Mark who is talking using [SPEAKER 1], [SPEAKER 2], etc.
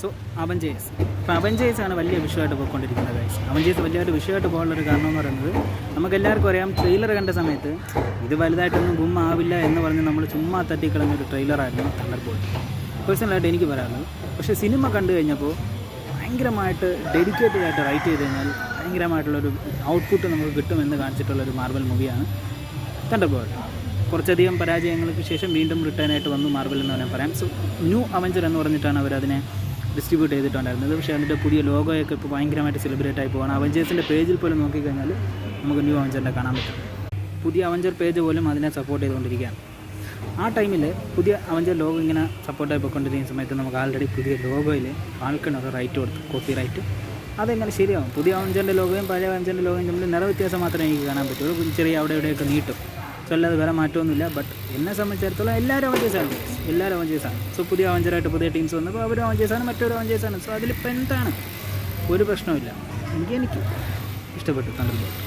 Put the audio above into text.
[SPEAKER 1] So Avengers ഇപ്പോൾ അവഞ്ചേഴ്സാണ് വലിയ വിഷയമായിട്ട് പോയിക്കൊണ്ടിരിക്കുന്നത് ഗൈസ്. അവഞ്ചേഴ്സ് വലിയൊരു വിഷയമായിട്ട് പോകാനുള്ളൊരു കാരണം എന്ന് പറയുന്നത് നമുക്കെല്ലാവർക്കും അറിയാം, ട്രെയിലർ കണ്ട സമയത്ത് ഇത് വലുതായിട്ടൊന്നും ഗും ആവില്ല എന്ന് പറഞ്ഞ് നമ്മൾ ചുമ്മാ തട്ടിക്കളഞ്ഞൊരു ട്രെയിലറായിരുന്നു തണ്ടർബോൾട്ട്. പേഴ്സണലായിട്ട് എനിക്ക് പറയാനുള്ളത്. പക്ഷേ സിനിമ കണ്ടു കഴിഞ്ഞപ്പോൾ ഭയങ്കരമായിട്ട് ഡെഡിക്കേറ്റഡ് ആയിട്ട് റൈറ്റ് ചെയ്ത് കഴിഞ്ഞാൽ ഭയങ്കരമായിട്ടുള്ളൊരു ഔട്ട്പുട്ട് നമുക്ക് കിട്ടുമെന്ന് കാണിച്ചിട്ടുള്ളൊരു മാർവൽ മൂവിയാണ് തണ്ടർബോൾട്ട്. കുറച്ചധികം പരാജയങ്ങൾക്ക് ശേഷം വീണ്ടും റിട്ടേൺ വന്നു മാർവൽ എന്ന് വേണമെങ്കിൽ പറയാം. സോ ന്യൂ അവഞ്ചർ എന്ന് പറഞ്ഞിട്ടാണ് അവരതിനെ ഡിസ്ട്രിബ്യൂട്ട് ചെയ്തിട്ടുണ്ടായിരുന്നത്. പക്ഷേ അതിൻ്റെ പുതിയ ലോഗോയൊക്കെ ഇപ്പോൾ ഭയങ്കരമായിട്ട് സെലിബ്രേറ്റ് ആയി പോകണം. അവഞ്ചേഴ്സിൻ്റെ പേജിൽ പോലും നോക്കിക്കഴിഞ്ഞാൽ നമുക്ക് ന്യൂ അവഞ്ചറിനെ കാണാൻ പറ്റും. പുതിയ അവഞ്ചർ പേജ് പോലും അതിനെ സപ്പോർട്ട് ചെയ്തുകൊണ്ടിരിക്കുകയാണ്. ആ ടൈമിൽ പുതിയ അവഞ്ചർ ലോഗോ ഇങ്ങനെ സപ്പോർട്ടായി പോയിക്കൊണ്ടിരിക്കുന്ന സമയത്ത് നമുക്ക് ആൾറെഡി പുതിയ ലോഗോയിൽ ആൾക്കൊരു റൈറ്റ് കൊടുത്തു, കോപ്പി റൈറ്റ്. അതെങ്ങനെ ശരിയാവും? പുതിയ അവഞ്ചറിൻ്റെ ലോഗോയും പഴയ അവഞ്ചറിൻ്റെ ലോഗോയും തമ്മിൽ നിറവ്യത്യാസം മാത്രമേ എനിക്ക് കാണാൻ പറ്റുള്ളൂ. ചെറിയ അവിടെ ഇവിടെയൊക്കെ നീട്ടും. സോ അല്ലാതെ വേറെ മാറ്റമൊന്നുമില്ല. ബട്ട് എന്നെ സംബന്ധിച്ചിടത്തോളം എല്ലാവരും അവഞ്ചേഴ്സാണ്. സോ പുതിയ അവഞ്ചറായിട്ട് പുതിയ ടീംസ് വന്നപ്പോൾ അവരും അവഞ്ചേഴ്സാണ്, മറ്റൊരു അവഞ്ചേഴ്സാണ്. സോ അതിലിപ്പോൾ എന്താണ്? ഒരു പ്രശ്നമില്ല. എനിക്ക് ഇഷ്ടപ്പെട്ടു തണ്ടർബോൾട്ട്.